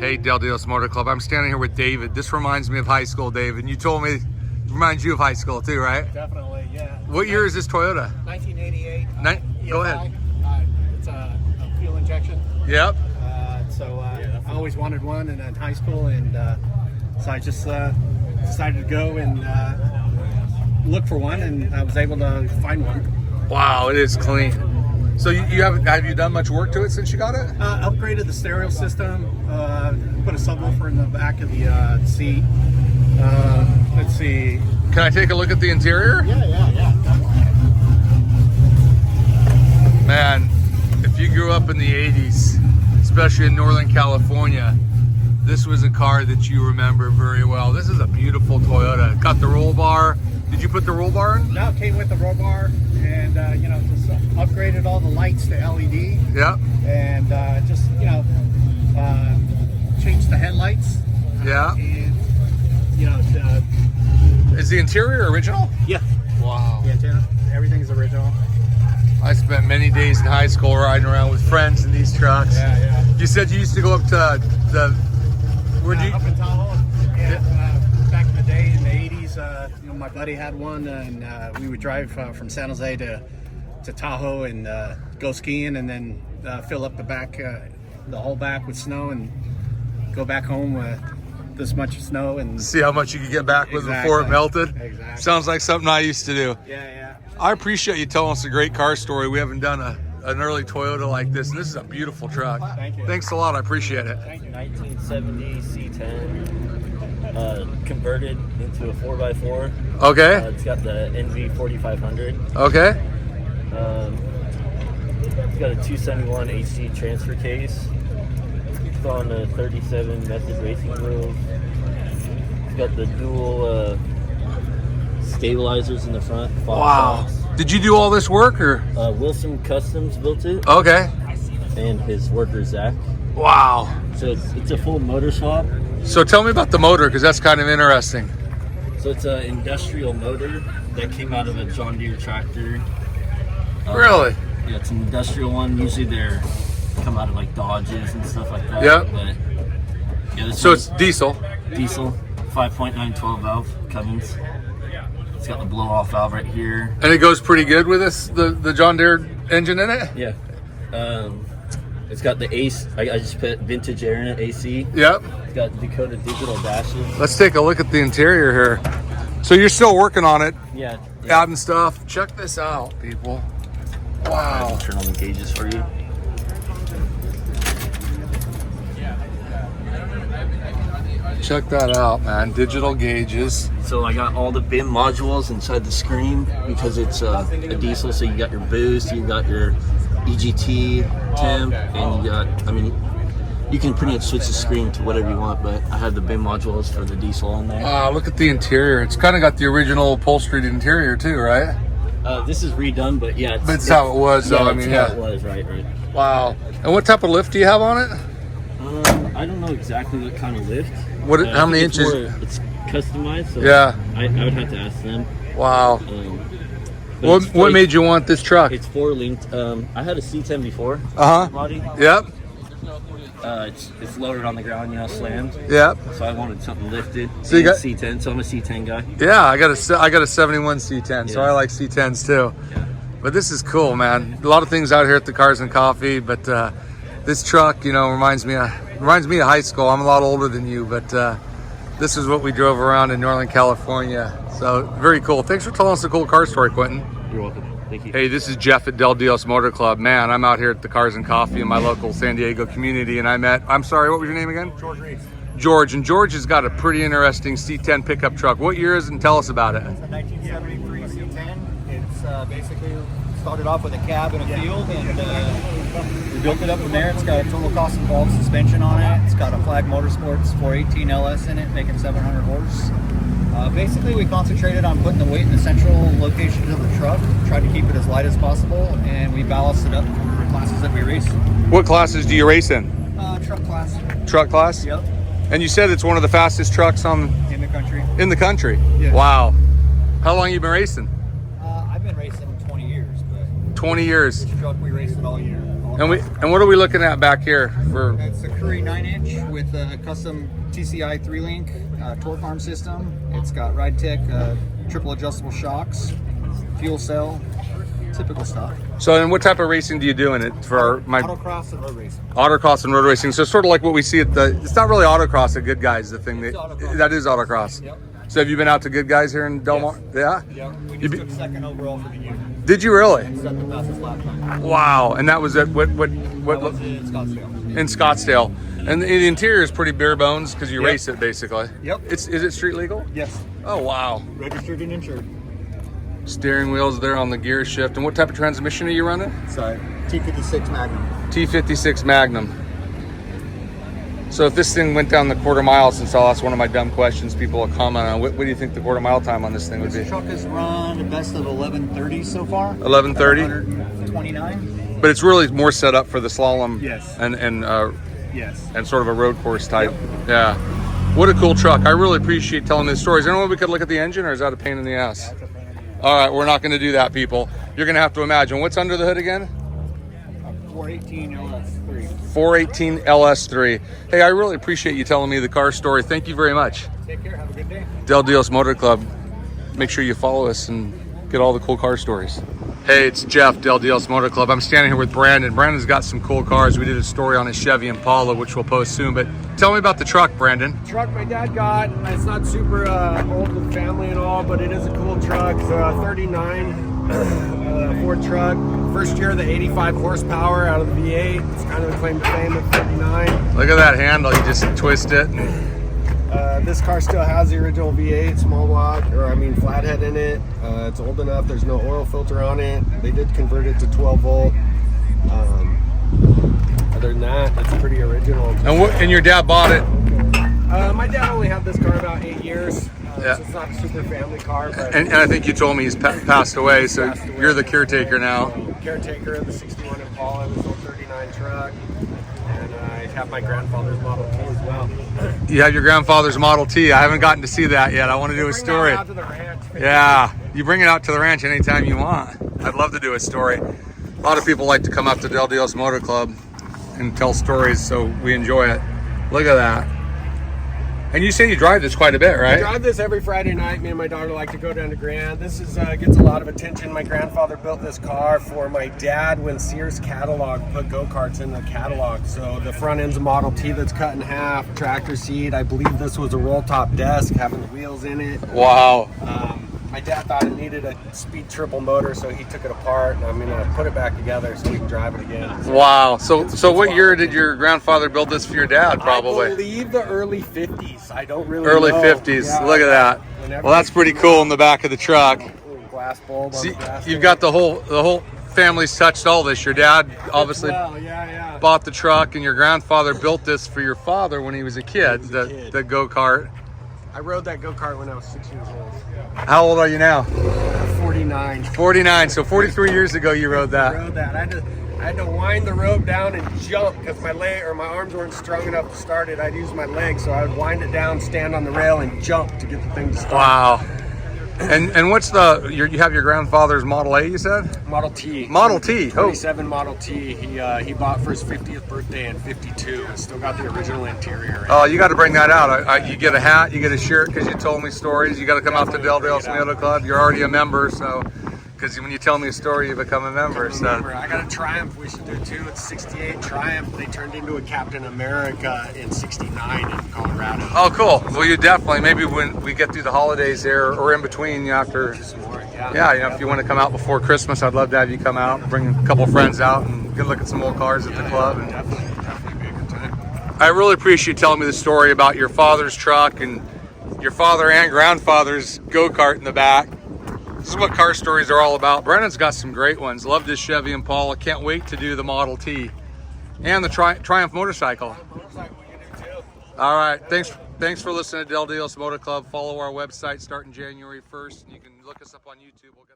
Hey, Dios Motor Club. I'm standing here with David. This reminds me of high school, David. And you told me it reminds you of high school too, right? Definitely, yeah. What year is this Toyota? 1988. Go ahead. It's a fuel injection. Yep. I always wanted one in high school, and so I just decided to go and look for one, and I was able to find one. Wow, it is clean. So have you done much work to it since you got it? Upgraded the stereo system, put a subwoofer in the back of the seat. Let's see. Can I take a look at the interior? Yeah. Man, if you grew up in the 80s, especially in Northern California, this was a car that you remember very well. This is a beautiful Toyota. Got the roll bar. Did you put the roll bar in? No, it came with the roll bar, and just upgraded all the lights to LED. Yep. And changed the headlights. Yeah. And is the interior original? Yeah. Wow. Yeah, everything's original. I spent many days in high school riding around with friends in these trucks. Yeah. You said you used to go up to where'd you? Up in Tahoe. Yeah. Back in the day, in the 80s, my buddy had one, and we would drive from San Jose to Tahoe and go skiing, and then fill up the whole back with snow, and go back home with this much snow and see how much you could get back with before it melted. Exactly. Sounds like something I used to do. Yeah. I appreciate you telling us a great car story. We haven't done an early Toyota like this, and this is a beautiful truck. Thank you. Thanks a lot. I appreciate it. Thank you. 1970 C10, converted into a 4x4. Okay. It's got the NV 4500. Okay. It's got a 271 HD transfer case. It's on the 37 method racing wheels. It's got the dual stabilizers in the front. Wow. Did you do all this work or? Wilson Customs built it. Okay. And his worker Zach. Wow. So it's a full motor swap. So tell me about the motor, because that's kind of interesting. So it's an industrial motor that came out of a John Deere tractor. Really? Yeah, it's an industrial one. Usually they're come out of like Dodges and stuff like that. Yep. But yeah, this So one's it's diesel. diesel, 5.9 12 valve Cummins. It's got the blow off valve right here. And it goes pretty good with this, the John Deere engine in it? Yeah. It's got the AC. I just put vintage air in it, AC. Yep. It's got Dakota digital dashes. Let's take a look at the interior here. So you're still working on it, Yeah. adding stuff. Check this out, people. Wow. I'll turn on the gauges for you. Check that out, man. Digital gauges. So I got all the BIM modules inside the screen because it's a diesel. So you got your boost, you got your EGT, temp, and you got, you can pretty much switch the screen to whatever you want, but I have the BIM modules for the diesel on there. Wow, look at the interior. It's kind of got the original upholstered interior too, right? This is redone, but yeah. But it's how it was, though. Yeah, how it was, right. Wow. And what type of lift do you have on it? I don't know exactly what kind of lift. How many inches? It's customized, so Yeah. I would have to ask them. Wow. But What made you want this truck? It's 4-linked. I had a C10 before. Body. Yep. It's lowered on the ground, slammed. Yep. So I wanted something lifted. So you got C10, so I'm a C10 guy. Yeah, I got a 71 C10, so Yeah. I like C10s too. Yeah. But this is cool, man. A lot of things out here at the Cars and Coffee, but this truck, reminds me of high school. I'm a lot older than you, but this is what we drove around in Northern California. So very cool. Thanks for telling us a cool car story, Quentin. You're welcome. Thank you. Hey, this is Jeff at Dios Motor Club. Man, I'm out here at the Cars and Coffee in my local San Diego community, and I'm sorry, what was your name again? George Reese. George, and George has got a pretty interesting C10 pickup truck. What year is it, and tell us about it? It's a 1973 C10. It's basically started off with a cab in a field, and we built it up from there. It's got a total cost involved suspension on it. It's got a Flag Motorsports 418 LS in it, making 700 horse. Basically, we concentrated on putting the weight in the central locations of the truck, tried to keep it as light as possible, and we ballasted up for the classes that we race. What classes do you race in? Truck class. Truck class? Yep. And you said it's one of the fastest trucks In the country. in the country? Yeah. Wow. How long you been racing? I've been racing 20 years, but 20 years. this truck we raced it all year, all And what are we looking at back here for? It's a Curry 9-inch with a custom TCI 3-link torque arm system. It's got ride tech, triple adjustable shocks, fuel cell, typical stuff. So, and what type of racing do you do in it for autocross and road racing? Autocross and road racing. So sort of like what we see at the. It's not really autocross at Good Guys. The thing that is autocross. Yep. So have you been out to Good Guys here in Del Mar? Yes. Yeah. We just took second overall for the year. Did you really? Set the fastest lap time. Wow! And that was at what? That was in Scottsdale. In Scottsdale. And the interior is pretty bare bones because you race it basically. Yep. Is it street legal? Yes. Oh wow! Registered and insured. Steering wheels there on the gear shift. And what type of transmission are you running? Sorry, T56 Magnum. T56 Magnum. So if this thing went down the quarter mile, since I'll ask one of my dumb questions people will comment on, what do you think the quarter mile time on this thing would be? This truck has run the best of 11:30 so far. 11:30? 129. But it's really more set up for the slalom. Yes. Yes. And sort of a road course type. Yep. Yeah. What a cool truck. I really appreciate telling me the stories. Is there any way we could look at the engine, or is that a pain in the ass? That's a pain in the ass. All right, we're not going to do that, people. You're going to have to imagine. What's under the hood again? 418 LS3. 418 LS3. Hey, I really appreciate you telling me the car story. Thank you very much. Take care. Have a good day. Dios Motor Club. Make sure you follow us and get all the cool car stories. Hey, it's Jeff, Dios Motor Club. I'm standing here with Brandon. Brandon's got some cool cars. We did a story on his Chevy Impala, which we'll post soon. But tell me about the truck, Brandon. The truck my dad got. It's not super old with family and all, but it is a cool truck. It's a 39 Ford truck. First year, the 85 horsepower out of the V8. It's kind of the claim to fame of 39. Look at that handle. You just twist it. This car still has the original V8 small block, flathead in it. It's old enough. There's no oil filter on it. They did convert it to 12 volt. Other than that, it's pretty original. And your dad bought it? My dad only had this car about 8 years. Yeah. So it's not a super family car. But And I think you told me he's passed away, so you're the caretaker now. Caretaker of the 61 Impala, this old 39 truck. And I have my grandfather's Model T as well. You have your grandfather's Model T. I haven't gotten to see that yet. I want to do a story. Bring that out to the ranch. Yeah, you bring it out to the ranch anytime you want. I'd love to do a story. A lot of people like to come up to Dios Motor Club and tell stories, so we enjoy it. Look at that. And you say you drive this quite a bit, right? I drive this every Friday night. Me and my daughter like to go down to Grand. This is gets a lot of attention. My grandfather built this car for my dad when Sears catalog put go-karts in the catalog. So the front end's a Model T that's cut in half, tractor seat. I believe this was a roll-top desk having the wheels in it. Wow. My dad thought it needed a speed triple motor, so he took it apart, and I'm gonna put it back together so we can drive it again. Wow. So what year did your grandfather build this for your dad, probably? I believe the early 50s. I don't really Early know. 50s. Yeah, Look at that. whenever Well, that's pretty cool in the back of the truck. Glass bulb on See, the glass you've door. got the whole family's touched all this. Your dad obviously Well, yeah. bought the truck, and your grandfather built this for your father when he was a kid, the go-kart. I rode that go-kart when I was 6 years old. How old are you now? 49. 49. So 43 years ago you rode I that. rode that. I had to wind the rope down and jump because my arms weren't strong enough to start it. I'd use my legs, so I would wind it down, stand on the rail, and jump to get the thing to start. Wow. And what's you have your grandfather's Model A, you said? Model T. Model T. Oh. 27 Model T. He bought for his 50th birthday in '52. It's still got the original interior. Oh, you got to bring that out. You get a hat, you get a shirt because you told me stories. You got to come out to Dios Motor Club. You're already a member, so because when you tell me a story, you become a member. So I got a Triumph we should do too. It's 68 Triumph. They turned into a Captain America in '69 in Colorado. oh, cool. Well, you definitely maybe when we get through the holidays there or in between, after. Some more, yeah. Yeah, if you want to come out before Christmas, I'd love to have you come out, bring a couple friends out, and get a look at some old cars at the club. And Definitely be a good time. I really appreciate you telling me the story about your father's truck and your father and grandfather's go-kart in the back. This is what car stories are all about. Brennan's got some great ones. Love this Chevy Impala. Can't wait to do the Model T and the Triumph motorcycle. All right, thanks for listening to Dios Motor Club. Follow our website starting January 1st. You can look us up on YouTube. We'll get